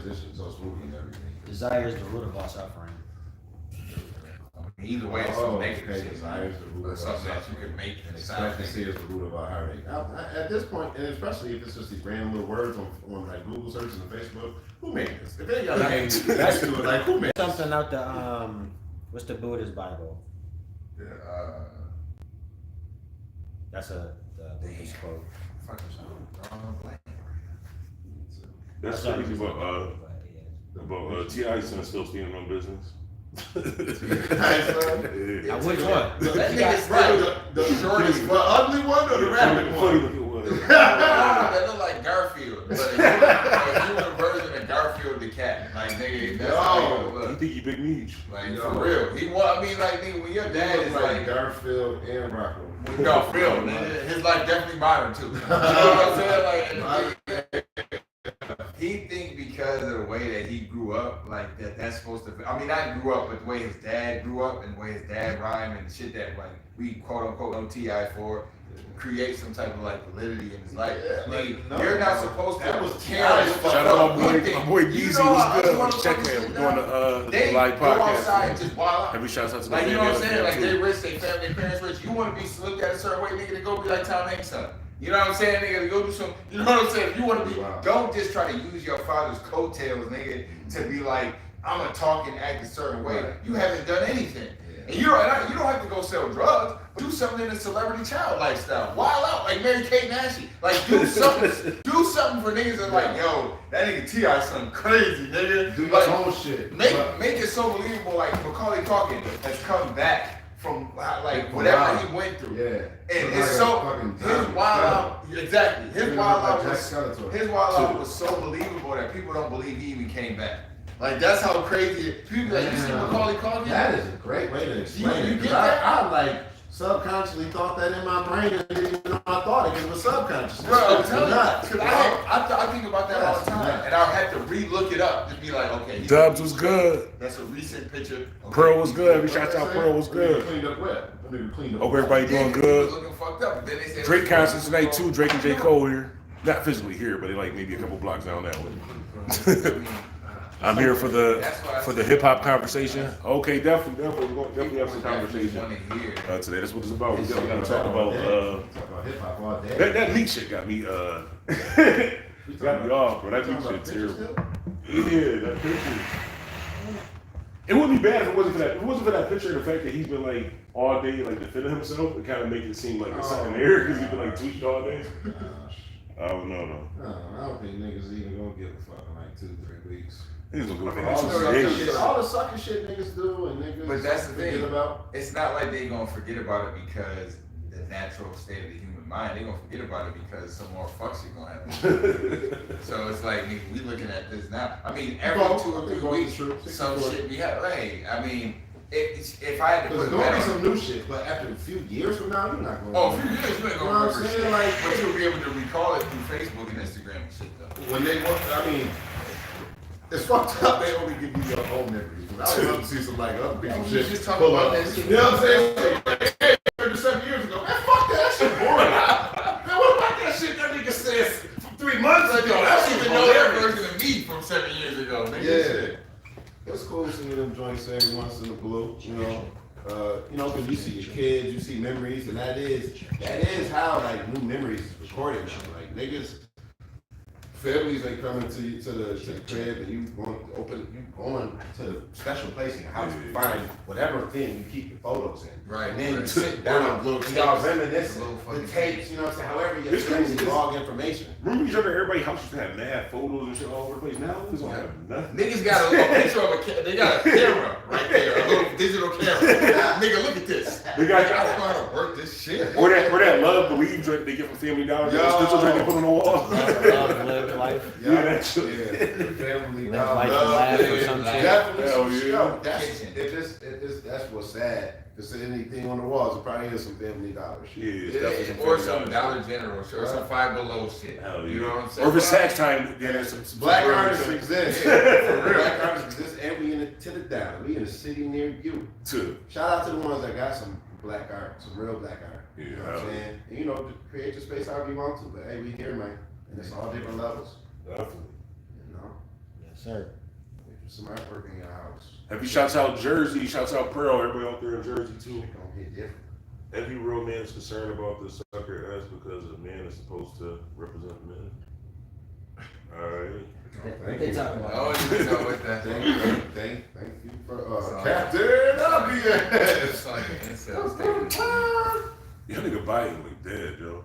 transition so smoothly and everything. Desire is the root of all suffering. Either way, it's some negative okay, shit. desire is the root But of something our that you suffering. can make and Expectancy is the root of our heartache. At this point, and especially if it's just these random little words on like Google searches and Facebook, who made this? If they got nothing to do with like who made this? Something out the what's the Buddhist Bible? That's a Buddhist quote. That's crazy about T.I. son still stealing on business. Now, which one? That nigga's right. The shortest, the ugly one or the rabbit Funny one? looking one. That look like Garfield, but it's a human version of Garfield the cat. Like nigga, that's how he You look. think he big meat? Like for real, he want. I mean, like nigga, when your dad is like Garfield and Rocco. no, for real, nigga, his life definitely modern too. You know what I'm saying? Like. He think because of the way that he grew up, like that's supposed to. I mean, not grew up, but the way his dad grew up and the way his dad rhymed and shit that like we quote unquote know T.I. for, create some type of like validity in his life. Yeah, Nigga, no, you're not supposed to. that was care. Shout out my boy You Yeezy know was how good. us Check motherfuckers him. We're doing the They live go outside and podcast. just wild out. Every shout out to the Like, you know what I'm saying? Like, they too. rich, they family, their parents rich. You want to be looked at a certain way, nigga, to go be like Tom Hanks' son. You know what I'm saying, nigga? To go do some, you know what I'm saying? If you want to be, don't just try to use your father's coattails, nigga, to be like, I'm going to talk and act a certain way. You haven't done anything. And you don't have to go sell drugs. Do something in the celebrity child lifestyle. Wild out, like Mary-Kate and Ashley. Like, do something for niggas that like, yo, that nigga T.I. something crazy, nigga. Do your like, own shit. Make it so believable, like Macaulay Culkin has come back from like whatever he went through. Yeah. And it's so his wild out, exactly. His wild out was so believable that people don't believe he even came back. Like that's how crazy it. People like, you see Macaulay Culkin? That is a great way to explain You it. get that? I like subconsciously thought that in my brain and didn't even know I thought it. It was subconscious. Bro, I'm telling you, nuts. because I think about that all the time, and I'll have to re-look it up to be like, okay. Dubs was good. That's a recent picture. Okay. Pearl was good. Every shout out Pearl was good. Cleaned up wet. Hope everybody doing He good. was looking fucked up. Then they said Drake concert tonight too. Drake and J. Cole here. Not physically here, but they like maybe a couple blocks down that way. I'm here for the hip hop conversation. Okay, definitely. We're going to definitely have some conversation today. That's what it's about. We got to talk about hip hop all day. that leak shit got me got me off, bro. That leak shit terrible. Yeah, that picture. It wouldn't be bad if it wasn't for that. If it wasn't for that picture and the fact that he's been like all day like defending himself, it kind of make it seem like it's something there because he's been like tweeting all day. I don't know though. I don't think niggas even gonna give a fuck in like 2-3 weeks. He's gonna go All the sucker shit niggas do and niggas But that's the thing. about. It's not like they gonna forget about it because the natural state of the human mind. They gonna forget about it because some more fucks are gonna happen. So it's like nigga, we looking at this now. I mean, every 2 or 3 weeks, some shit we have. Like, I mean, if I had to put there's gonna be some new shit, but after a few years from now, you're not gonna. Oh, a few years, you ain't gonna remember shit. Like, but you'll be able to recall it through Facebook and Instagram and shit though. When they want, I mean, it's fucked up. They only give you your own memories. I would love to see some like other people shit. Just talk about that shit. You know what I'm saying? Hey, 7 years ago, man, fuck that shit boring. Man, what about that shit that nigga said 3 months ago? I don't even know that version of me from 7 years ago. Nigga. Yeah. It's cool seeing them joints every once in a blue, you know. Because you see your kids, you see memories, and that is how like new memories is recorded now. Like niggas, families ain't coming to you to the crib, and you going to the special place in your house to find whatever thing you keep your photos in. Right. And then you sit down, y'all reminiscing, the tapes, you know what I'm saying? However you get log information. Remember you remember everybody house used to have mad photos and shit all over the place. Now niggas don't have nothing. Niggas got a picture of they got a camera right there, a little digital camera. Nigga, look at this. They got, I don't know how to work this shit. Or that Love Believe drink they get from Family Dollar. That drink they put on the wall. Love, live life. Yeah, that shit. Yeah, the family. Live life and laugh or some shit. Definitely. Hell yeah. Yo, that's what's sad. If there's anything on the walls, it probably is some Family Dollar shit. Yeah, it's definitely some Or Family some Dollar Dollar General shit, or some Five Below shit. Hell yeah. You know what I'm saying? Or if it's tax time, then there's some Black some artists shit. exist. For real. Black artists exist, and we in the to the down. We in a city near you. Too. Shout out to the ones that got some black art, some real black art. Yeah. You know what I'm saying? And, just create your space however you want to, but hey, we here, man. And it's all different levels. Definitely. You know? Yes, sir. Some artwork in your house. Have you shouts out Jersey, shouts out Pearl, everybody out there in Jersey too. It's gonna hit different. Every real man is concerned about the sucker ass because a man is supposed to represent men. Alright. Thank They you. talking I about. don't even know what that Thank you for Sorry. Captain Obvious. It's like an incel statement. Y'all nigga Biden look dead, yo.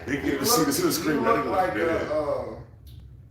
They can't even see this in the screen. You That look nigga like look dead.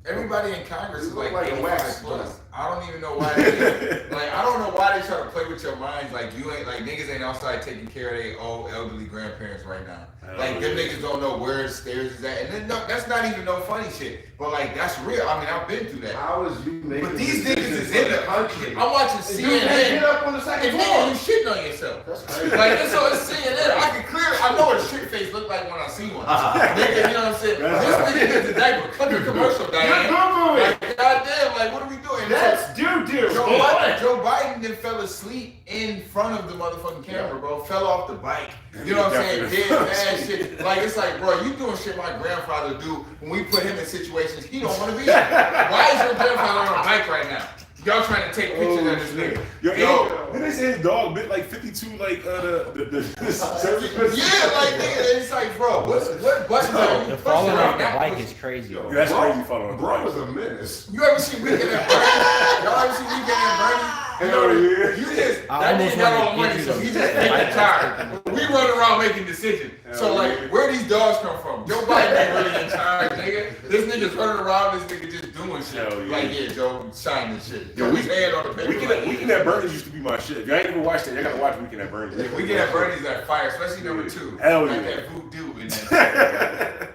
Everybody in Congress You is look like like a 85 wax plus. I don't even know why they like. I don't know why they try to play with your minds. Like you ain't like niggas ain't outside taking care of their old elderly grandparents right now. Like them niggas don't know where the stairs is at, and then no, that's not even no funny shit. But like that's real. I mean, I've been through that. How is you making But these decisions niggas is in for the country? I'm watching You can't CNN. get up on the second And nigga, floor. you shitting on yourself. That's crazy. Like it's so it's CNN. I can clearly I know what a shit face look like when I see one. Nigga, you know what I'm saying? This nigga gets a diaper, cut the commercial, Diane. Like goddamn, like what are we doing? That's doo-doo. Joe Biden then fell asleep in front of the motherfucking camera, bro. Fell off the bike. You know what I'm saying? Dead mad shit. Like it's like, bro, you doing shit my grandfather do when we put him in situations he don't want to be in. Why is your grandfather on a bike right now? Y'all trying to take pictures of this nigga. Yo, did they say his dog bit like 52 like the Yeah, like nigga, it's like, bro, what buttons are you The pushing falling right off the now? bike is crazy. Yo, That's bro, crazy falling off the Bro bike. was a menace. You ever see Weekend at Bernie? Y'all ever see Weekend at Bernie? You know, Hell yeah. you just I that almost nigga got wanna all money, give so you he the just ain't bike. tired. We run around making decisions. So Hell like, yeah. where these dogs come from? Joe Biden ain't really in charge, nigga. This nigga's running around, this nigga just doing shit. Hell yeah. Like, yeah, Joe, sign this shit. Yo, Yo, his hand on the paper. Weekend at Bernie's used to be my shit. If y'all ain't ever watched it, y'all gotta watch Weekend at Bernie's. Yeah, Weekend at Bernie's like fire, especially number 2. Hell like yeah. that voodoo in that.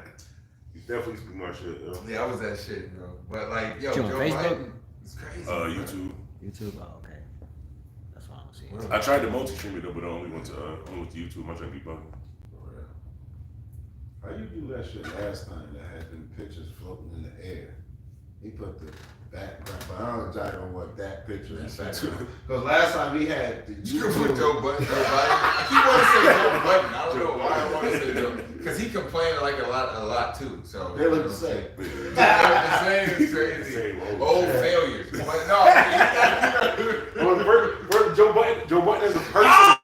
He definitely used to be my shit, yo. Yeah, I was that shit, bro. But like, yo, You Joe on Facebook? Biden, it's crazy. YouTube. YouTube. Oh, okay. That's why I don't see it. I tried to multi-stream it though, but I only went to YouTube. I'm trying to be bugging. How you do that shit last time that had them pictures floating in the air? He put the background, but I don't know exactly what that picture is. Because last time we had the You can put Joe Biden. I keep wanting to say Joe Biden. I don't know why I want to say Joe, because he complained like a lot too. So They look the same. They look the same. It's crazy. Same Old failures. But no, Where Joe Biden is a person.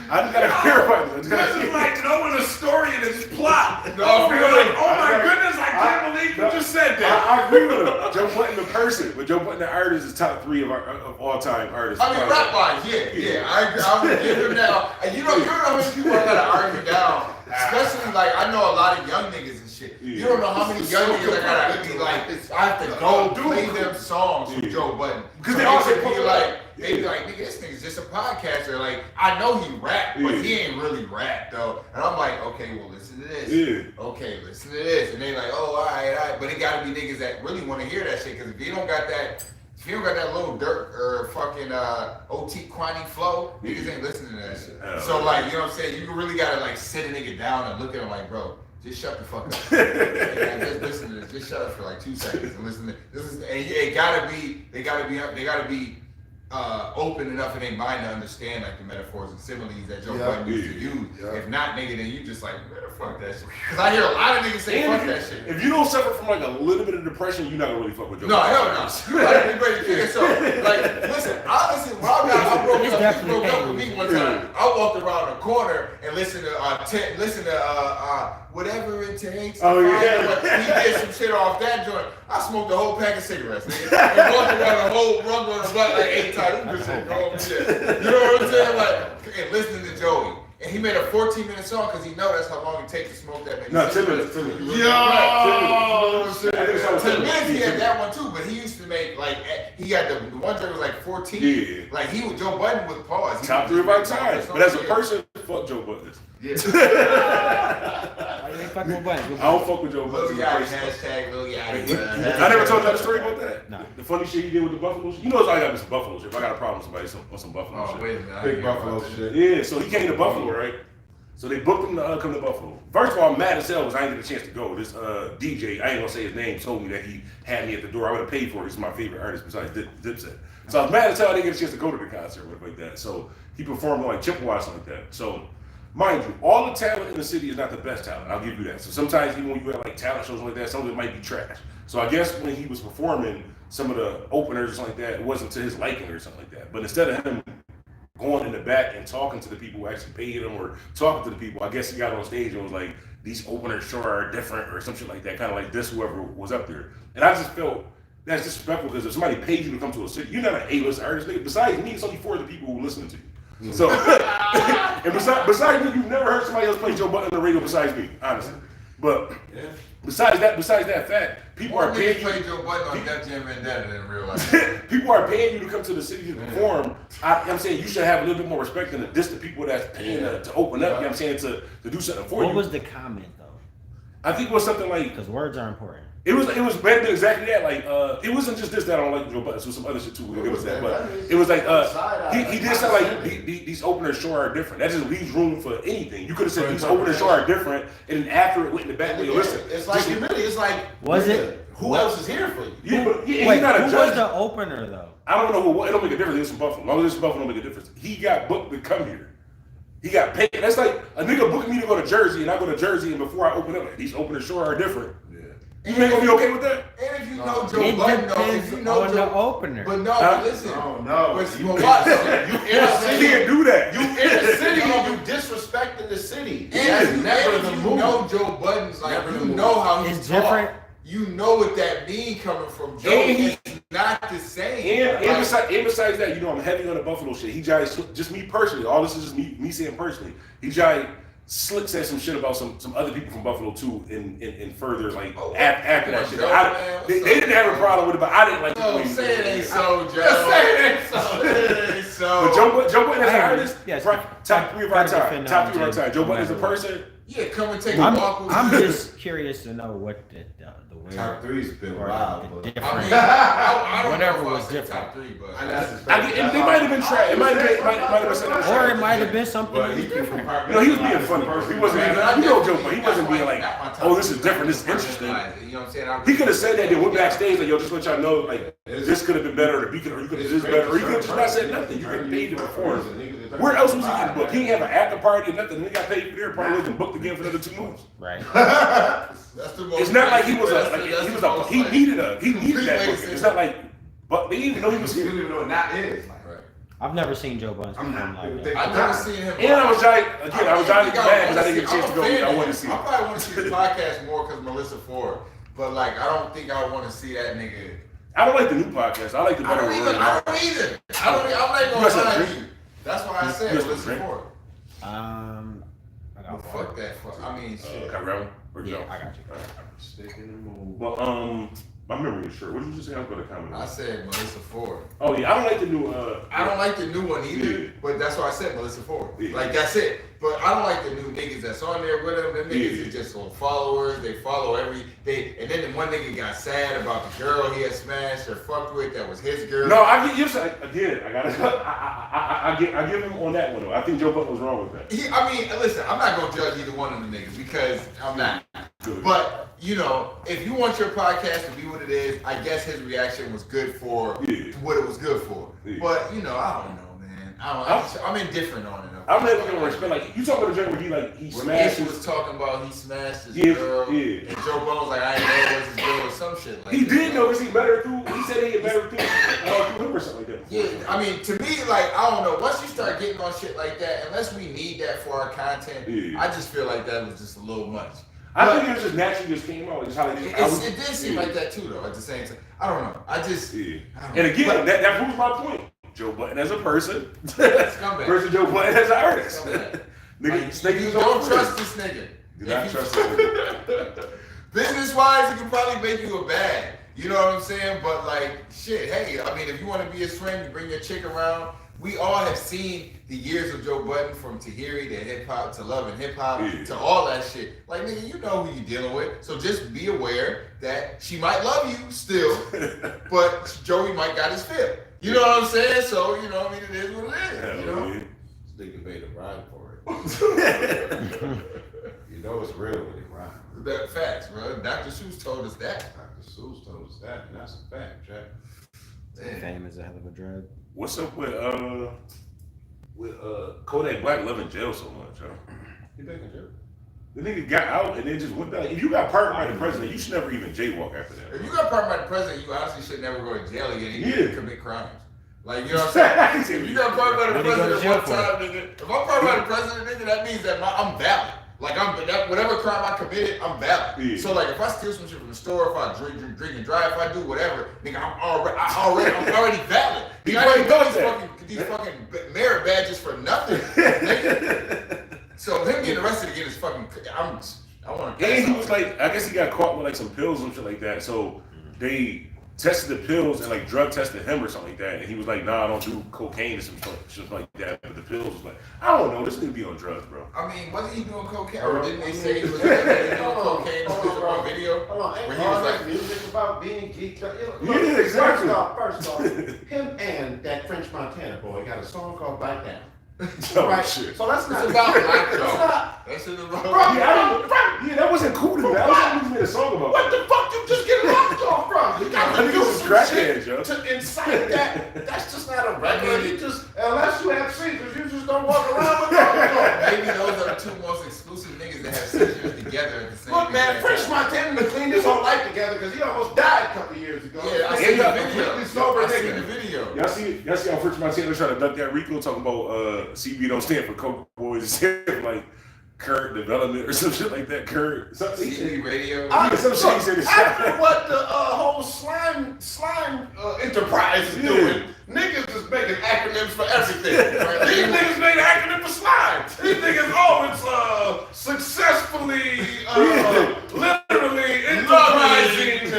I just gotta clarify this. This is like knowing a story and its plot. No, You're like, oh my goodness, I can't believe you just said that. I agree with him. Joe Button the person, but Joe Button the artist is top 3 of all time artists. I mean, rap wise, yeah. I would give him that. And you know how many people I gotta argue down. Especially like I know a lot of young niggas and shit. You don't know how many young niggas I gotta be like. I have to go play them songs with Joe Budden because they also be like, nigga, this nigga's just a podcaster. Like I know he rap, but he ain't really rap though. And I'm like, okay, well listen to this. Yeah. Okay, listen to this. And they like, oh, all right. But it gotta be niggas that really want to hear that shit. Because if you don't got that. If you don't got that little dirt or fucking OT Kwani flow, niggas ain't listening to that shit. So like, you know what I'm saying? You really gotta like sit a nigga down and look at him like, bro, just shut the fuck up. Just listen to this. Just shut up for like 2 seconds and listen to this. Is and it gotta be. They gotta be open enough in their mind to understand like the metaphors and similes that Joe Budden used to use. If not, nigga, then you just like, man, fuck that shit. Because I hear a lot of niggas say fuck that shit. If you don't suffer from like a little bit of depression, you're not gonna really fuck with Joe. No, hell no. You like everybody figure so. Like, listen, honestly, when I broke up with me one time. I walked around the corner and listened to whatever it takes. Oh yeah. He did some shit off that joint. I smoked a whole pack of cigarettes, nigga. And walked around the whole run on the butt like 8 times. You know what I'm saying? Like, and listening to Joey. And he made a 14-minute song because he knows that's how long it takes to smoke that many. No, 10 minutes. 10 minutes. 10 minutes he had that one too, but he used to make like he had the one joint was like 14. Yeah. Like he was Joe Budden with pause. He Top 3 of our time. But as a person, fuck Joe Budden. Yeah. Why you ain't fucking with Budden? I don't fuck with Joe Lil Budden. Yachty, hashtag Lil Yachty. I never told you that story about that. Nah. The funny shit he did with the Buffalo shit. You know, I got some Buffalo shit. If I got a problem with somebody, on some Buffalo Oh shit. wait a minute. Big Buffalo shit. Yeah, so he came to Buffalo, right? So they booked him to come to Buffalo. First of all, I'm mad as hell because I didn't get a chance to go. This DJ, I ain't gonna say his name, told me that he had me at the door. I would have paid for it. He's my favorite artist besides Dipset. So I was mad as hell I didn't get a chance to go to the concert or whatever like that. So he performed on like Chippewa or something like that. So mind you, all the talent in the city is not the best talent. I'll give you that. So sometimes even when you have like talent shows like that, some of it might be trash. So I guess when he was performing some of the openers or something like that, it wasn't to his liking or something like that. But instead of him going in the back and talking to the people who actually paid him or talking to the people, I guess he got on stage and was like, these openers sure are different or some shit like that, kind of like this whoever was up there. And I just felt that's disrespectful because if somebody paid you to come to a city, you're not an A-list artist, nigga. Besides me, it's only 4 of the people who listening to you. So, and besides me, you've never heard somebody else play Joe Budden on the radio besides me, honestly. But besides that fact, people are paying you. Play Joe Budden on Def Jam Bandana in real life. People are paying you to come to the city to perform. I'm saying you should have a little bit more respect than the people that's paying to open up. You know what I'm saying to do something for you. What was the comment though? I think it was something like because words are important. It was better than exactly that. Like it wasn't just this that I don't like Joe Budden. It was some other shit too. It was that, but it was like he did sound like these openers sure are different. That just leaves room for anything. You could have said these openers sure are different, and then after it went in the back, listen. It's like humility. It's like was it? Who else is here for you? Yeah, but Wait, he's not a who judge. was the opener though? I don't know who. It don't make a difference. It's from Buffalo. As long as it's from Buffalo, it don't make a difference. He got booked to come here. He got paid. That's like a nigga booked me to go to Jersey, and I go to Jersey, and before I open up, these openers sure are different. You ain't gonna be okay with that? And if you know Joe Budden, if you know on Joe, the opener. but no, listen. No. But watch. You in the You city. can't do that. You in the city, you disrespecting the city. And That's never the if you move. know Joe Budden's like, Never the you move. know how he's It's different. You know what that mean coming from Joe. And It's not the same. And besides that, you know, I'm heavy on the Buffalo shit. He just me personally. All this is just me saying personally. He Slick said some shit about some other people from Buffalo too, in further like after that shit. They didn't have a problem with it, but I didn't like the way he Say it ain't did. so, Joe. Say it ain't so. It ain't so. But Joe Budden as an artist, Yes. top 3 of our time. Top 3 of our time. Joe Budden as a person. Yeah, come and take a walk with I'm me. just curious to know what the way Top 3's been or wild, the but different. I mean, I don't Whatever know if was I said different. top 3, but They might have been trash. It might have been something. Or it might have been something But he different. You know, he was being funny. He wasn't being, you know, Joe Budden. He wasn't being like, oh, this is different. This is interesting. You know what I'm saying? He could have said that, then went backstage like, yo, just let y'all know, like, this could have been better, or you could have this better, or you could have just not said nothing. You could paid to perform. Where else was he getting booked? He didn't have an after party or nothing. He got paid for their party, wasn't booked again for another 2 months. Right. That's the most. It's not like he needed that booking. It's not like, but they didn't even know he was You here. don't even know what that is. I've never seen Joe Budden perform like that. I've never seen him. And I was trying to get mad because I didn't get a chance to go. I wanted to see I him. probably want to see the podcast more because Melissa Ford, but like I don't think I want to see that nigga. I don't like the new podcast. I like the I better don't either. version. I'm not You gonna got lie to some you. That's why I said You got some Melissa drink? Ford. I got Fuck water. that. I mean, shit. Got Rebel? Or Yeah, Joe? I got you. Stick in the mood. Well, my memory is short. What did you just say? I was going to comment. I said Melissa Ford. Oh yeah, I don't like the new. I don't like the new one either, Yeah. but that's why I said Melissa Ford. Yeah. Like that's it. But I don't like the new niggas that's on there with them. Them niggas Yeah. is just on followers. They follow and then the one nigga got sad about the girl he had smashed or fucked with that was his girl. No, I get you. Again, I give him on that one though. I think Joe Budden was wrong with that. I mean, listen, I'm not gonna judge either one of them niggas because I'm not. Good. But you know, if you want your podcast to be what it is, I guess his reaction was good for what it was good for. Yeah. But you know, I don't know, man. I'm indifferent on it. I'm never gonna respect. Like you talking about the joint where he When smashed. Ish was talking about he smashed his Yeah, girl, yeah. and Joe Budden was like, I ain't know it was his girl or some shit like He that. did know because he met her through. He said he had met her through him or something like that. Yeah, I mean, to me, like, I don't know. Once you start getting on shit like that, unless we need that for our content, Yeah. I just feel like that was just a little much. I think it was just naturally just came out. Just how they It did seem like that too, though. At the same time, I don't know. I just, Yeah. I don't And know. again, that proves my point. Joe Budden as a person Scumbag. versus Joe Budden as an artist. Scumbag. Nigga, Like, snake you is don't on trust this nigga. Do not trust him. Business wise, it can probably make you a bag. You know what I'm saying? But like, shit, hey, I mean, if you want to be his friend, you bring your chick around. We all have seen the years of Joe Budden from Tahiri to hip hop to Love and Hip Hop to all that shit. Like, nigga, you know who you dealing with. So just be aware that she might love you still, but Joey might got his fill. You know what I'm saying? So, you know, I mean, it is what it is. You know? This nigga paid a bribe for it. You know it's real when it rhymes. That facts, bro. Dr. Seuss told us that. Dr. Seuss told us that, and that's a fact, Jack. Damn. Fame is a hell of a drug. What's up with Kodak Black loving jail so much, huh? You thinking, Joe? The nigga got out and then just went back. If you got partnered by the president, you should never even jaywalk after that. If you got partnered by the president, you honestly should never go to jail again. You Yeah. commit crimes. Like, you know what I'm saying? If you got partnered by the president one time, nigga, if I'm partnered by the president, nigga, that means that I'm valid. Like, whatever crime I committed, I'm valid. Yeah. So, like, if I steal some shit from the store, if I drink and drive, if I do whatever, nigga, I'm already valid. He I already ain't does got these fucking merit badges for nothing, nigga. So him getting arrested again is fucking. I want to. And he was like, I guess he got caught with like some pills and shit like that. So they tested the pills and like drug tested him or something like that. And he was like, nah, I don't do cocaine or some shit like that. But the pills was like, I don't know, this nigga be on drugs, bro. I mean, wasn't he doing cocaine? Or didn't they say he was doing cocaine on video? Hold on, ain't Where he was all that like, music about being geeked up? Yeah, exactly. First off, him and that French Montana boy got a song called "Bite Down." Oh, Right. shit. So that's not it's about black It's though. not. That shit is about Yeah, that wasn't cool to me. That was what he made a song about. What the fuck you just get locked off from? You got to Niggas do is some crackheads, shit yo. to incite that. That's just not a regular. You just unless you have seizures, you just don't walk around with locked off. Maybe those are the two most exclusive niggas that have seizures together at the same time. Look, man, French Montana cleaned his whole life together because he almost died a couple years ago. Yeah, I He's seen the a video. completely sober I seen the nigga. video. Y'all see how French Montana trying to duck that Rico talking about CB don't stand for Coke Boys, instead of like current development or some shit like that. CB radio. Some shit he said is After what the whole slime enterprise is doing, niggas is making acronyms for everything. Right? These niggas made an acronym for slime. These niggas, it's successfully, literally enterprising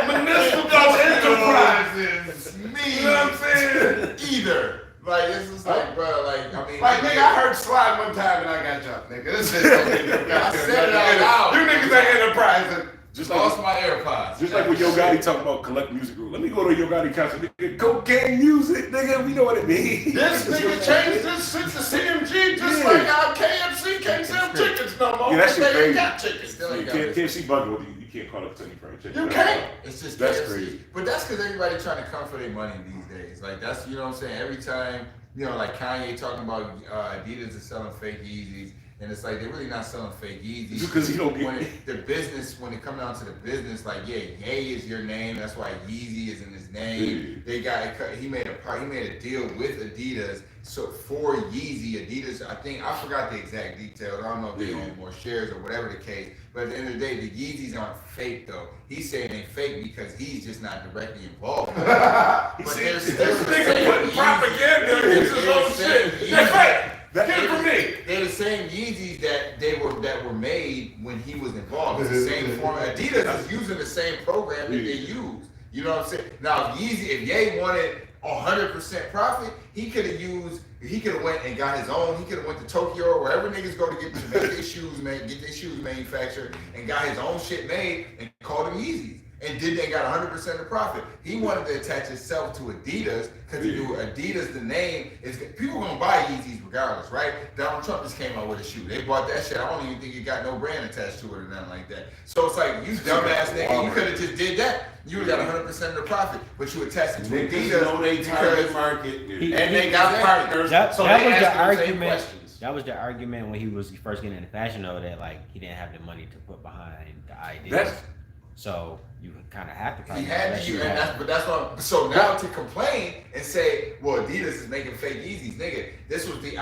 municipal enterprises. Me. You know what I'm saying? Either. Like, it's just like, bro, like, I mean. Like, nigga, I heard slide one time and I got jumped, nigga. This is I said it out loud. You niggas ain't enterprising. Just Lost like, my AirPods. just like when Yo Gotti talk about collect music group. Let me go to Yo Gotti concert. Nigga, cocaine music, nigga. We know what it means. This nigga changed this shit to CMG just like our KFC can't sell chickens no more. Yeah, that shit They crazy. ain't got chickens. Still ain't got KFC bugging with you. You can't call it Kentucky Fried Chicken. You can't. It's just That's KFC. crazy. But that's because everybody trying to come for their money these days. Like, that's, you know what I'm saying? Every time, you know, like Kanye talking about Adidas is selling fake Yeezys. And it's like, they're really not selling fake Yeezys. Because you don't get when the business, when it comes down to the business, like, yeah, Ye is your name. That's why Yeezy is in his name. They got, he made a deal with Adidas. So for Yeezy, Adidas, I forgot the exact details. I don't know if they own more shares or whatever the case. But at the end of the day, the Yeezys aren't fake though. He's saying they fake because he's just not directly involved. But there's This nigga putting propaganda against his own shit. That's right. Get it from me. They're the same Yeezys that were made when he was involved. It's the same format. Adidas is using the same program that they use. You know what I'm saying? Now, if Ye wanted 100% profit, he could have went and got his own. He could have went to Tokyo or wherever niggas go to make their shoes made, get their shoes manufactured, and got his own shit made and called them Yeezys. And then they got 100% of the profit. He wanted to attach himself to Adidas because he knew Adidas, the name, is people gonna buy Yeezys regardless, right? Donald Trump just came out with a shoe. They bought that shit. I don't even think it got no brand attached to it or nothing like that. So it's like, you dumbass nigga, you could have just did that. You would have got 100% of the profit, but you attached it to Niggas Adidas know they target market, and they got partners. That so was they the ask them the same argument. questions. That was the argument when he was first getting into fashion, though, that like he didn't have the money to put behind the ideas. That's- So you kind of have to. He had to, but that's what. So now to complain and say, "Well, Adidas is making fake Yeezys, nigga." This was the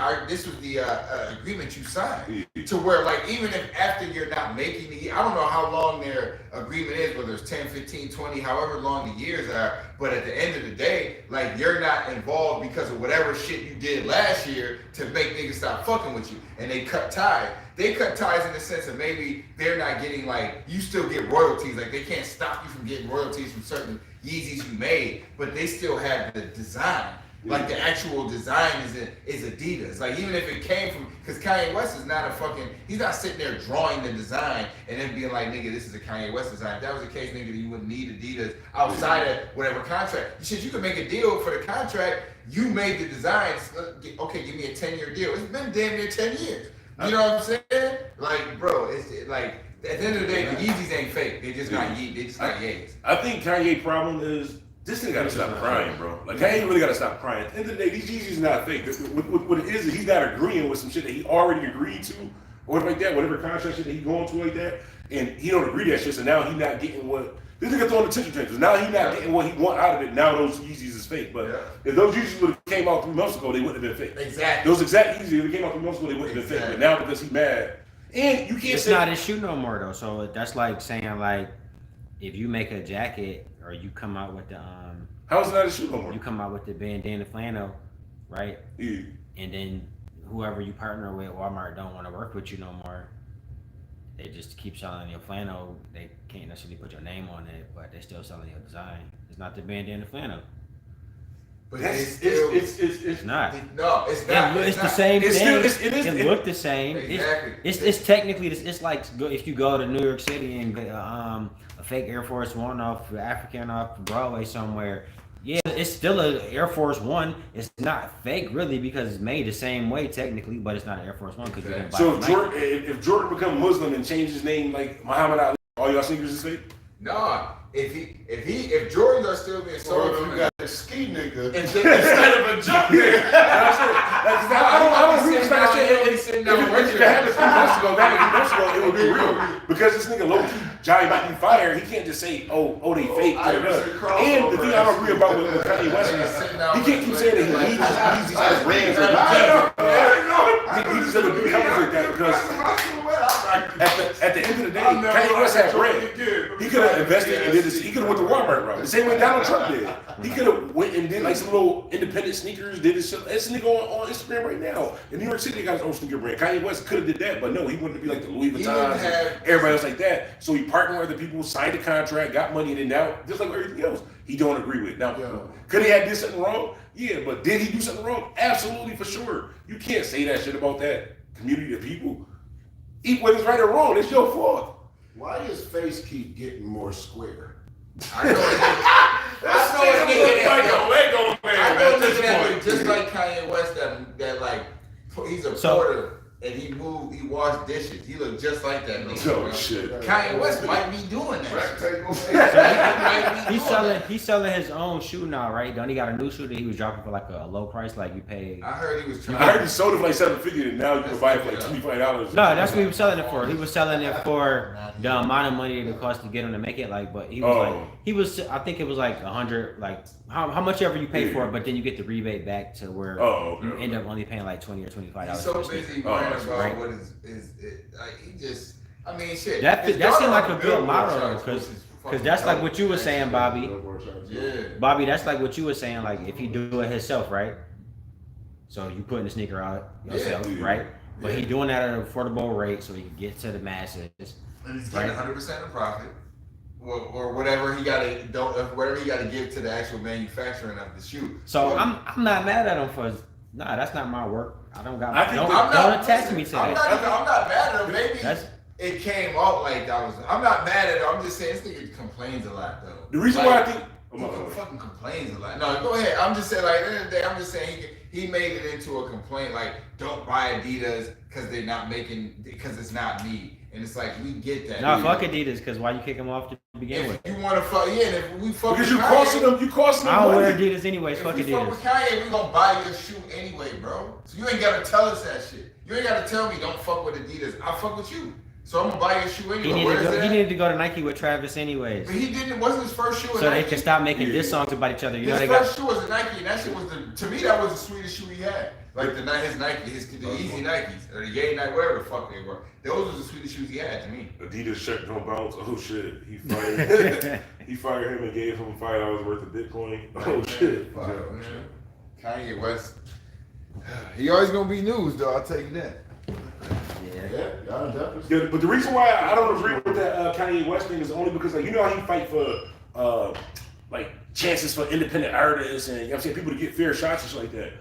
agreement you signed to where, like, even if after you're not making the, I don't know how long their agreement is, whether it's 10, 15, 20, however long the years are. But at the end of the day, like, you're not involved because of whatever shit you did last year to make niggas stop fucking with you, and they cut ties. They cut ties in the sense of maybe they're not getting, like, you still get royalties. Like, they can't stop you from getting royalties from certain Yeezys you made, but they still have the design. Like, the actual design is Adidas. Like, even if it came from, because Kanye West is not he's not sitting there drawing the design and then being like, nigga, this is a Kanye West design. If that was the case, nigga, you wouldn't need Adidas outside of whatever contract. You could make a deal for the contract. You made the designs. Okay, give me a 10-year deal. It's been damn near 10 years. You know what I'm saying? Like, bro, it's like, at the end of the day, the Yeezys ain't fake. They just got Yeezys. They just got Yeezys. I think Kanye's problem is this nigga gotta stop crying, bro. Like, Kanye really gotta stop crying. At the end of the day, these Yeezys not fake. What it is he's not agreeing with some shit that he already agreed to or like that, whatever contract shit that he going to like that, and he don't agree to that shit. So now he not getting what this nigga throwing the attention transfers. Now he not getting what he want out of it. Now those Yeezys is fake. But if those Yeezys would have came out 3 months ago, they wouldn't have been fake. Exactly. Those exact Yeezys, if they came out 3 months ago, they wouldn't have been fake. But now because he mad, and you can't It's say not his shoe no more though. So that's like saying like if you make a jacket or you come out with the how is it not his shoe no more? you come out with the bandana flannel, right? Yeah. And then whoever you partner with, Walmart don't want to work with you no more. They just keep selling your flannel. They can't necessarily put your name on it, but they're still selling your design. It's not the bandana flannel. But It's It's not. No, it's not. It's the same It's thing. still- It look the same. Exactly. It's technically it's like if you go to New York City and get a fake Air Force One off African off Broadway somewhere. Yeah, it's still an Air Force One. It's not fake really because it's made the same way technically, but it's not an Air Force One because you didn't buy So it. if Jordan become Muslim and change his name like Muhammad Ali, all y'all sneakers is fake? Nah, if Jordans are still being Or sold, if you got a ski nigga. instead of a jump here. I don't agree with that shit. If it happened 3 months ago, it would be real. Because this nigga low key, Johnny might be fired. He can't just say, oh, they fake. And the thing I don't agree about with Kanye West is he can't keep saying that he needs these as brands. He just doesn't do companies like that because at the end of the day, Kanye West had bread. He could have invested and did this. He could have went the Walmart route. The same way Donald Trump did. He could have went and did like some little independent sneakers, did this shit. It's a nigga on Instagram right now. In New York City, they got his own sneaker brand. Kanye West could have did that, but no, he wanted to be like the Louis Vuittons and everybody else like that. So he partnered with other people, signed a contract, got money, and then now, just like everything else, he don't agree with it. Now, could he have did something wrong? Yeah, but did he do something wrong? Absolutely, for sure. You can't say that shit about that community of people. Whether it's right or wrong, it's your fault. Why does face keep getting more square? I know just like Kanye West that like he's a porter and he washed dishes. He looked just like that nigga. Oh shit. Kanye West might be doing that. He's selling his own shoe now, right? Don't he got a new shoe that he was dropping for like a low price, like you pay? I heard he was trying. I heard he sold it for like $750 and now you can buy it for like $25. No, that's what he was selling it for. He was selling it for the amount of money it cost to get him to make it. Like, but he was I think it was like 100, like how much ever you pay for it, but then you get the rebate back to where you end up only paying like $20 or $25. He's so busy worrying about what is like he just. I mean, shit. That seemed like a good model because that's like what you were saying, Bobby. Yeah. Bobby, that's like what you were saying. Like if he do it himself, right? So you putting the sneaker out yourself, right? But he doing that at an affordable rate so he can get to the masses. And he's getting 100% of profit, or whatever he got to give to the actual manufacturing of the shoe. So I'm not mad at him for. Nah, that's not my work. I don't got. Don't attach me to that. I'm not mad at him. Maybe it came off like that was. I'm not mad at him. I'm just saying this nigga complains a lot though. The reason why I think he fucking complains a lot. No, go ahead. I'm just saying like at the end of the day, I'm just saying he made it into a complaint like don't buy Adidas because they're not making because it's not me. And it's like we get that. No, fuck Adidas, because why you kick them off to begin with? You want to fuck? Yeah, and if we fuck because with you costing them. I don't wear Adidas anyways. Fuck if we Adidas. fuck with Kanye, we gonna buy your shoe anyway, bro. So you ain't gotta tell us that shit. You ain't gotta tell me don't fuck with Adidas. I fuck with you. So I'm gonna buy your shoe anyway. He needed to go to Nike with Travis anyways. But he didn't. It wasn't his first shoe. So they can stop making diss songs about each other. You know his first shoe was a Nike, and that shit was to me that was the sweetest shoe he had. Like the Easy Nikes or the Yay Nike, whatever the fuck they were. Those were the sweetest shoes he had to me. Adidas shirt don't bounce. Oh shit, he fired. He fired him and gave him $5 worth of Bitcoin. Oh shit. Kanye West. He always gonna be news though. I'll tell you that. Yeah, but the reason why I don't agree with that Kanye West thing is only because like you know how he fight for like chances for independent artists and you know what I'm saying people to get fair shots and shit like that.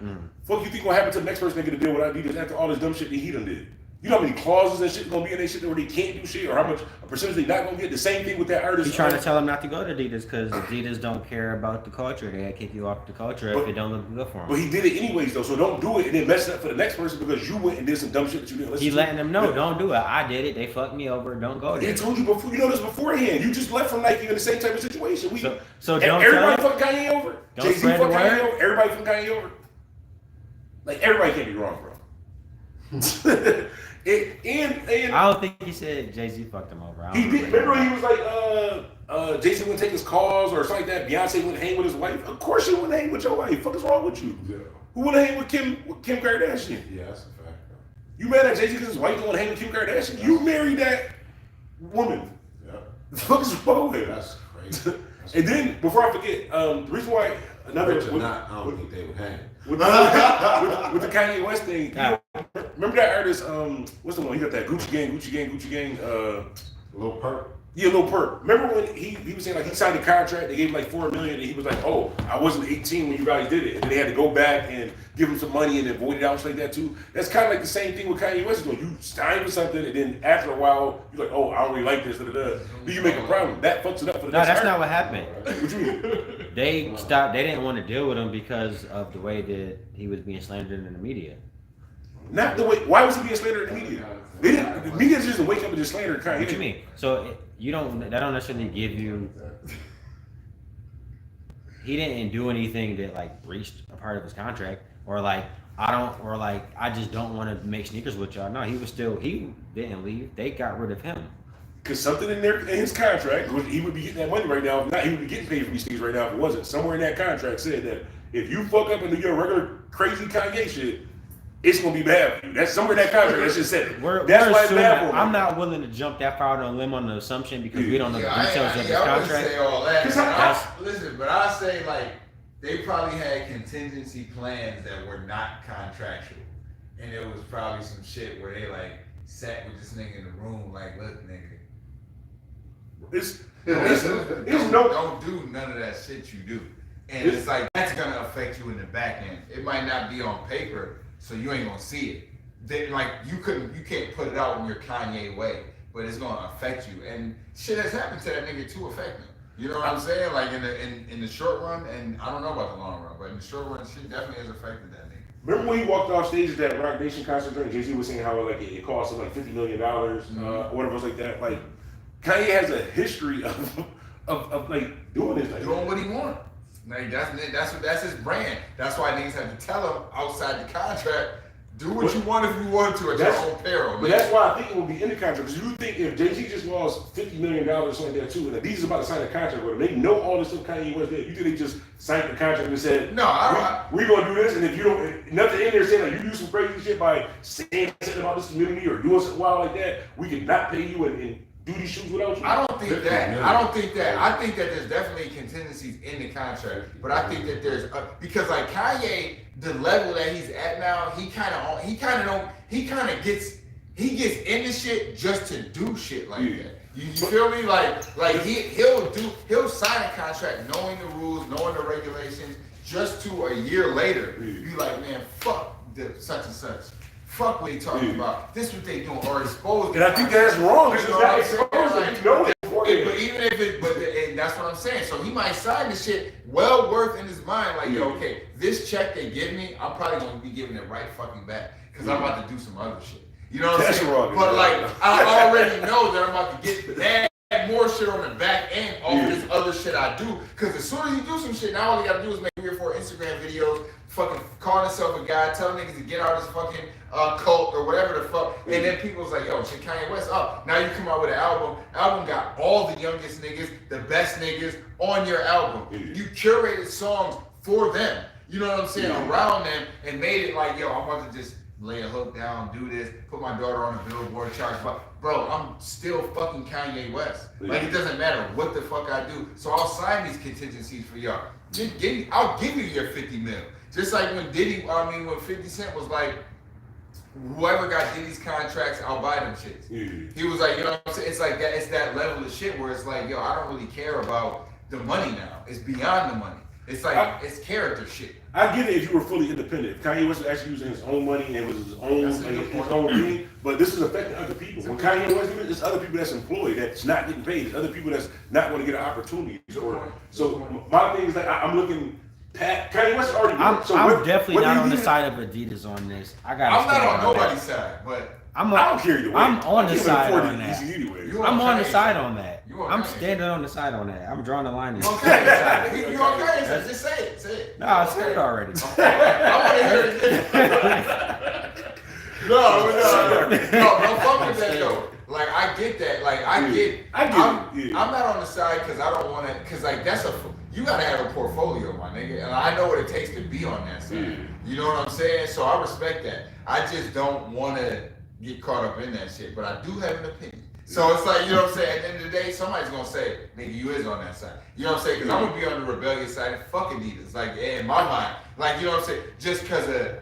Fuck you think gonna happen to the next person that get a deal with Adidas after all this dumb shit that he done did? You know how many clauses and shit gonna be in that shit where they can't do shit or how much a percentage they not gonna get? The same thing with that artist. He's trying to tell him not to go to Adidas because Adidas don't care about the culture. They kick you off the culture if it don't look good for him. But he did it anyways though, so don't do it and then mess it up for the next person because you went and did some dumb shit that you didn't listen to. He letting them know, don't do it. I did it. They fucked me over. Don't go there. They told you before. You know this beforehand. You just left from Nike in the same type of situation. So don't everybody fuck Kanye over. Jay-Z spread fuck the Kanye word. over. Everybody fuck Kanye over. Like everybody can't be wrong, bro. And I don't think he said Jay-Z fucked him over. he did. Remember he was like, Jay-Z wouldn't take his calls or something like that. Beyonce wouldn't hang with his wife. Of course she wouldn't hang with your wife. Fuck is wrong with you? Yeah. Who would hang with Kim Kardashian? Yeah, that's a fact. You mad at Jay-Z because his wife don't want to hang with Kim Kardashian? You married that woman. Yeah. The fuck is wrong with her? That's crazy. And then, before I forget, the reason why another Rich or not, I don't think they would hang. with the Kanye West thing, you know, remember that artist? What's the one? He got that Gucci Gang. Lil Perk. Yeah, Lil Perk. Remember when he was saying like he signed a contract, they gave him like $4 million, and he was like, "Oh, I wasn't 18 when you guys did it," and then they had to go back and give him some money and then void it out like that too. That's kind of like the same thing with Kanye West. You sign for something, and then after a while, you're like, "Oh, I don't really like this." Do you make a problem? That fucks it up for the No, next that's artist. not what happened. What you mean? They stopped. They didn't want to deal with him because of the way that he was being slandered in the media. Not the way. Why was he being slandered in the media? They didn't. The media just didn't wake up and just slander Kanye. What you mean? So you don't. That don't necessarily give you. He didn't do anything that like breached a part of his contract, or like I just don't want to make sneakers with y'all. No, he didn't leave. They got rid of him. Because something in his contract, he would be getting that money right now. If not, he would be getting paid for these things right now if it wasn't. Somewhere in that contract said that if you fuck up and do your regular crazy Kanye shit, it's gonna be bad for you. That's somewhere in that contract. That's just said it. That's why it's bad for him. I'm not willing to jump that far on a limb on the assumption because we don't know the details of his I wouldn't contract. say all that. Listen, but I say like they probably had contingency plans that were not contractual, and it was probably some shit where they like sat with this nigga in the room like, look, nigga. Don't do none of that shit you do. And it's like, that's gonna affect you in the back end. It might not be on paper, so you ain't gonna see it. Then, like, you can't put it out in your Kanye way, but it's gonna affect you. And shit has happened to that nigga to affect him. You know what I'm saying? Like in the short run, and I don't know about the long run, but in the short run, shit definitely has affected that nigga. Remember when he walked off stage at that Rock Nation concert and Jay-Z was saying how like it cost him like $50 million or whatever was like that. Like Kanye has a history of like doing this, like doing what he wants. Like that's his brand. That's why niggas have to tell him outside the contract, do what you want if you want to at your own peril. But that's why I think it will be in the contract. Because you think if Jay-Z just lost $50 million or something like that too, and Adidas is about to sign a contract with him, they know all this stuff Kanye West did. You think they just signed the contract and said, no, we're gonna do this, and if you don't, nothing in there saying like you do some crazy shit by saying something about this community or doing something wild like that, we can not pay you and do these shoes without you? I don't think that. I think that there's definitely contingencies in the contract, but I think that there's because like Kanye, the level that he's at now, he gets into shit just to do shit like that. You feel me? Like he'll sign a contract knowing the rules, knowing the regulations, just to a year later be like, man, fuck the such and such. Fuck what they talking about. This what they doing or exposed. And I think that's wrong. It's You know not what I'm saying? exposed. Like, You know it. but even if it, and that's what I'm saying. So he might sign the shit well worth in his mind, like, yo, okay, this check they give me, I'm probably gonna be giving it right fucking back because I'm about to do some other shit. You know what I'm saying? Wrong. But like, I already know that I'm about to get mad. More shit on the back end off of this other shit I do. Cause as soon as you do some shit, now all you gotta do is make 3 or 4 Instagram videos, fucking calling himself a guy, telling niggas to get out of this fucking cult or whatever the fuck. And then people's like, yo, shit, Kanye West up. Now you come out with an album. Album got all the youngest niggas, the best niggas on your album. You curated songs for them. You know what I'm saying? Around them and made it like, yo, I'm about to just lay a hook down, do this, put my daughter on the Billboard charts. But bro, I'm still fucking Kanye West. Like it doesn't matter what the fuck I do. So I'll sign these contingencies for y'all. I'll give you your 50 mil. Just like when when 50 Cent was like, whoever got Diddy's contracts, I'll buy them shits. He was like, you know what I'm saying? It's like that. It's that level of shit where it's like, yo, I don't really care about the money now. It's beyond the money. It's like it's character shit. I get it if you were fully independent. If Kanye was actually using his own money and it was his own thing, but this is affecting other people. When Kanye West, there's other people that's employed that's not getting paid. There's other people that's not going to get an opportunity. So my thing is like I'm looking. Kanye West already. I'm definitely not on the side of Adidas on this. I'm not on nobody's side, but I don't care either way. I'm on the side on that. Anyway. I'm on the side on that. I'm standing on the side on that. I'm drawing the line. You on Kanye's side? Just say it. No, I said it already. I want to hear it. No, don't fuck with that though. Like I get that. Like I get it. I'm not on the side because I don't want to. Because like you gotta have a portfolio, my nigga, and I know what it takes to be on that side. You know what I'm saying? So I respect that. I just don't want to get caught up in that shit. But I do have an opinion. So it's like, you know what I'm saying? At the end of the day, somebody's gonna say, nigga, you is on that side. You know what I'm saying? Because I'm gonna be on the rebellious side. Fuck Adidas. Like in my mind, like you know what I'm saying? Just because of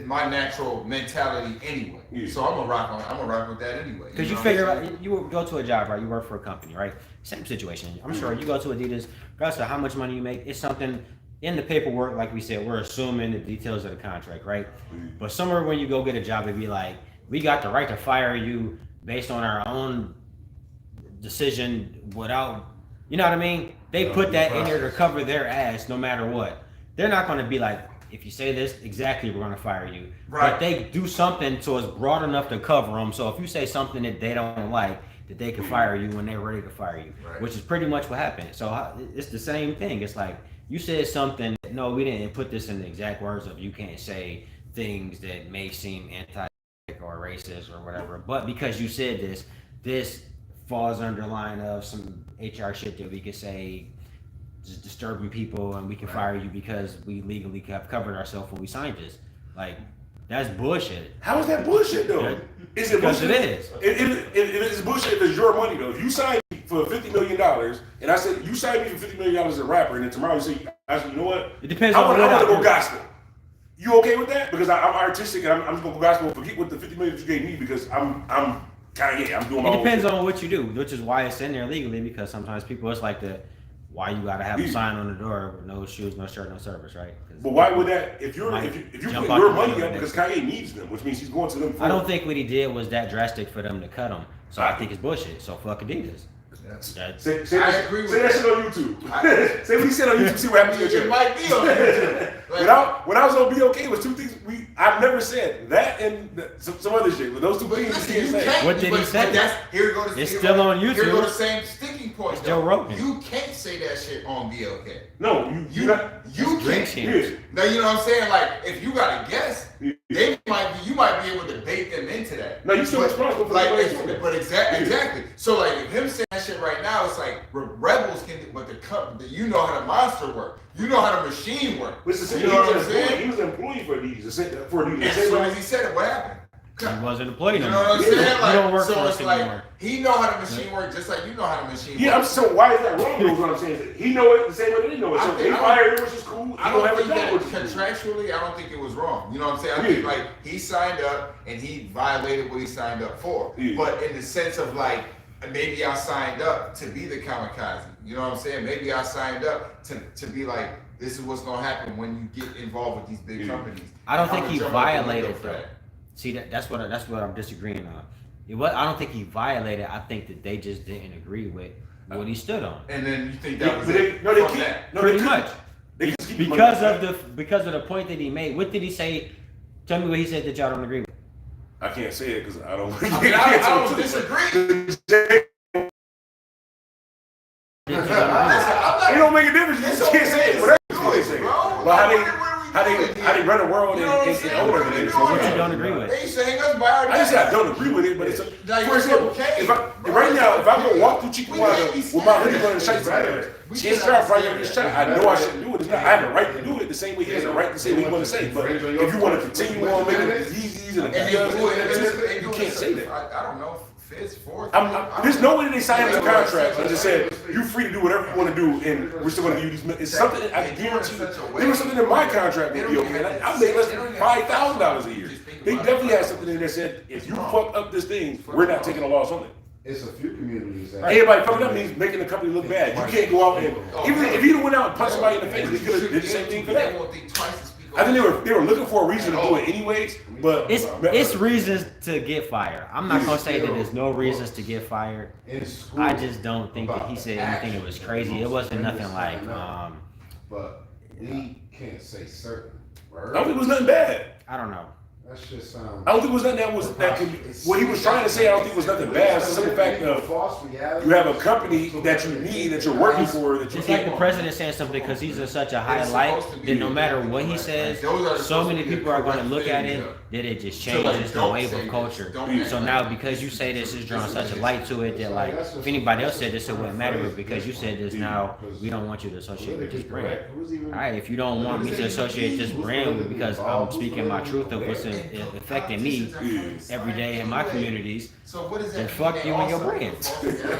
my natural mentality anyway. So I'm gonna rock with that anyway. Because you figure out, you go to a job, right? You work for a company, right? Same situation. I'm sure you go to Adidas, regardless of how much money you make, it's something in the paperwork, like we said, we're assuming the details of the contract, right? But somewhere when you go get a job, it'd be like, we got the right to fire you based on our own decision without, you know what I mean? They put that in there to cover their ass no matter what. They're not going to be like, if you say this, exactly, we're going to fire you. Right. But they do something so it's broad enough to cover them. So if you say something that they don't like, that they can fire you when they're ready to fire you, which is pretty much what happened. So it's the same thing. It's like, you said something, no, we didn't put this in the exact words of you can't say things that may seem anti or racist or whatever, but because you said this falls under the line of some HR shit that we could say just disturbing people and we can fire you because we legally have covered ourselves when we signed this. Like, that's bullshit. How is that bullshit though? Is it bullshit? Because it is. It is bullshit if it's your money though. If you sign me for $50 million and I said you signed me for $50 million as a rapper and then tomorrow you say, you know what? It depends I on want to what go gospel. You okay with that? Because I'm artistic and I'm just gonna go gospel and forget what the $50 million you gave me because I'm Kanye. I'm doing my own. It depends on what you do, which is why it's in there legally, because sometimes people, it's like why you gotta have a sign on the door with no shoes, no shirt, no service, right? But why would that, if you put your money up because Kanye needs them, which means he's going to them for I don't think what he did was that drastic for them to cut him. So I think it's bullshit. So fuck Adidas. I agree with say that shit on YouTube. Say what he said on YouTube. See what happens to your It might be on YouTube. When I was on BOK, it was two things I've never said that and some other shit. But those two things you can't say. What did he say? It's still on YouTube. Here go the same sticking point. It's Joe Rogan. You can't say that shit on BOK. No, you can't. Now you know what I'm saying? Like if you got a guess, you might be able to bait them into that. No, you still responsible for but exactly. So like if him saying that shit right now, it's like rebels can, but you know how the monster work. You know how the machine work. You know what I'm saying? He was an employee for Adidas. As soon as he said it, what happened? He wasn't employed no more. You know what I'm saying? Like, you don't work so for it's us like anymore. he know how the machine works, just like you know how the machine works. Yeah, so why is that wrong? Is what I'm saying. He know it the same way they know it. So they fired him, which is cool. I don't think that contractually, I don't think it was wrong. You know what I'm saying? I think like he signed up and he violated what he signed up for. Yeah. But in the sense of like, maybe I signed up to be the kamikaze. You know what I'm saying? Maybe I signed up to be like, this is what's gonna happen when you get involved with these big companies. I don't think he violated that. See, that's what I'm disagreeing on. I don't think he violated. I think that they just didn't agree with what he stood on. And then you think that was pretty much. Because of the point that he made. What did he say? Tell me what he said that y'all don't agree with. I can't say it because I don't. I don't disagree. It don't make a difference. You just can't say it. Whatever you say. Well, how they run the world and own everything. So what you don't agree with? They saying us by our I just said I don't agree with it, but it's for example, right now, if I go walk through Chihuahua with my hoodie on and shirt together, chances are if I get this shot, I know I shouldn't do it. I have a right to do it the same way he has a right to say what he want to say. But if you want to continue on making it easy and you can't say that. I don't know. There's no way that they signed him to contract and just said you're free to do whatever you want to do, and we're still going to give you these. It's something I guarantee. There was something in my contract with BOK. I made less than $5,000 a year. They definitely had something in there that said if you fuck up this thing, we're not taking a loss on it. It's a few communities. Everybody fucking up means making the company look bad. You can't go out and even if he went out and punched somebody in the face, they could have did the same thing for that. I think they were looking for a reason to do it anyways, but it's reasons to get fired. I'm not gonna say that there's no reasons to get fired. I just don't think that he said anything that was crazy. It wasn't nothing like But we can't say certain words. I don't think it was nothing bad. I don't know. That shit sounds. I don't think it was nothing that could be. What he was trying to say, I don't think it was nothing bad. It's just the fact of you have a company that you need, that you're working for, that you It's like the president saying something because he's in such a high light that no matter what he says, so many people are going to look at it then it just So, like, changes the don't wave say of this. culture. Don't So act now like because you this. say this is drawing This such a is- light to it that like if anybody else said this it wouldn't matter, but because you said this now we don't want you to associate with this brand. All right, if you don't want me to associate this brand because I'm speaking my truth of what's affecting me every day in my communities, So what is then that? fuck you and your brand.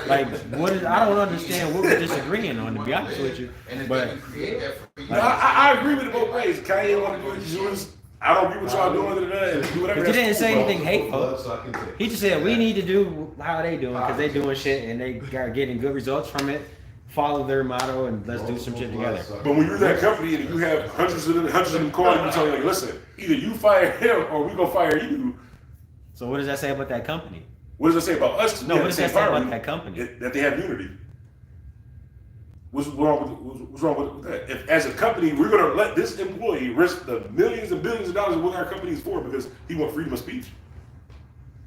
Like, what is? I don't understand what we're disagreeing on, to be honest with you. And But then you create that for you. No, I agree with it both ways. Kanye want to do what he's doing. I don't agree with y'all doing it and do whatever. But you didn't that's say cool, anything bro. hateful. He just said we need to do how they doing because they doing shit and they are getting good results from it. Follow their motto and let's do some shit together. But when you're that company and you have hundreds of them calling you telling you, like, listen, either you fire him or we gonna fire you. So what does that say about that company? What does it say about us? No, what does that say about that company? That they have unity. What's wrong with that? If as a company we're gonna let this employee risk the millions and billions of dollars of what our company is for because he wants freedom of speech.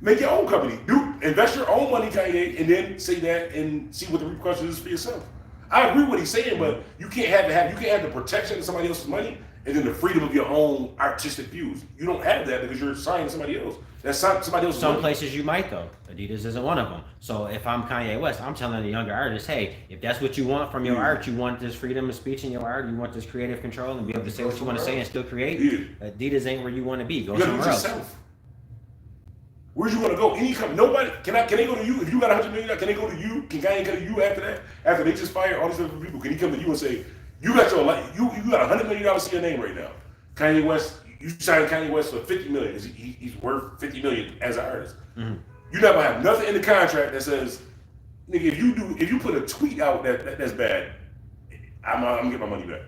Make your own company. Invest your own money, Kanye, and then say that and see what the repercussions is for yourself. I agree with what he's saying, but you can't have the protection of somebody else's money and then the freedom of your own artistic views. You don't have that because you're signing somebody else. That's somebody else's Some money. places you might though. Adidas isn't one of them. So if I'm Kanye West, I'm telling the younger artists, hey, if that's what you want from your art, you want this freedom of speech in your art, you want this creative control and be able to say what you want to say and still create. Yeah. Adidas ain't where you want to be. Go You gotta do it somewhere else. yourself. Where's you gonna go? Any company, nobody can they go to you if you got $100 million? Can they go to you? Can Kanye go to you after that? After they just fired all these different people, can he come to you and say, you got you got $100 million to your name right now? Kanye West, you signed Kanye West for $50 million. He's worth $50 million as an artist. Mm-hmm. You're not gonna have nothing in the contract that says, nigga, if you put a tweet out that's bad, I'm gonna get my money back.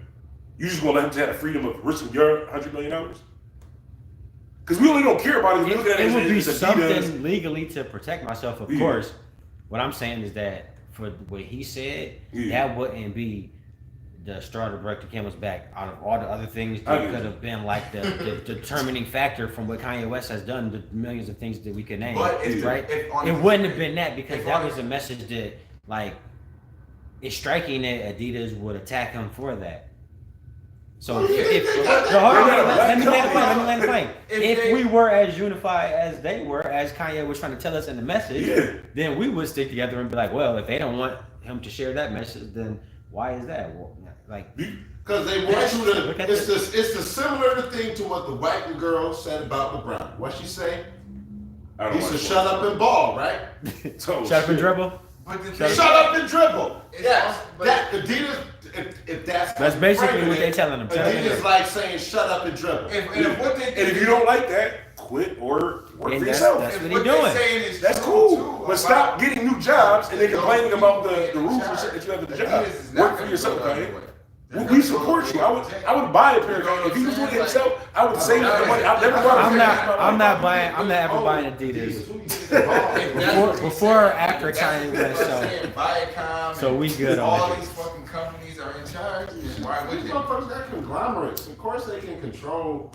You just gonna let him have the freedom of risking your $100 million? Because we really don't care about it. It would be Adidas. something legally to protect myself, of Yeah. course. What I'm saying is that for what he said, Yeah. that wouldn't be the straw to break the camel's back. Out of all the other things I that get could you. have been like the determining factor from what Kanye West has done, the millions of things that we could name, But if- right? if on It the- wouldn't have been that because if that on was the- a message that, like, it's striking that Adidas would attack him for that. So Well, you think if they got no, hold on, that? let me land the plane. If If they- we were as unified as they were, as Kanye was trying to tell us in the message, Yeah. then we would stick together and be like, well, if they don't want him to share that message, then why is that? Well, like, Because they want you Look to. at It's the similar thing to what the white girl said about LeBron. What she say? I He don't said, "Shut up and ball," right? So, shut up and dribble. But the Shut thing- up and dribble. It's Yes, also- but- that Adidas. If That's basically what they telling them. Adidas like saying, "Shut up and dribble." If what they And if you don't like that, quit or work And for that's- yourself. that's if what what he doing. they saying is That's true, cool. too, But stop about- getting new jobs and then complaining about the Those rules and people shit that you have at the Adidas job. is not Work for gonna yourself, go the other Kanye. way. We support you. I would buy a pair of Kanye. If he was doing it himself, I would save the money. I've never bought a I'm pair. not ever buying Adidas. Before or after Kanye West, so we good on All that. these fucking companies are in charge. Why would These they? motherfuckers got conglomerates. Of course, they can control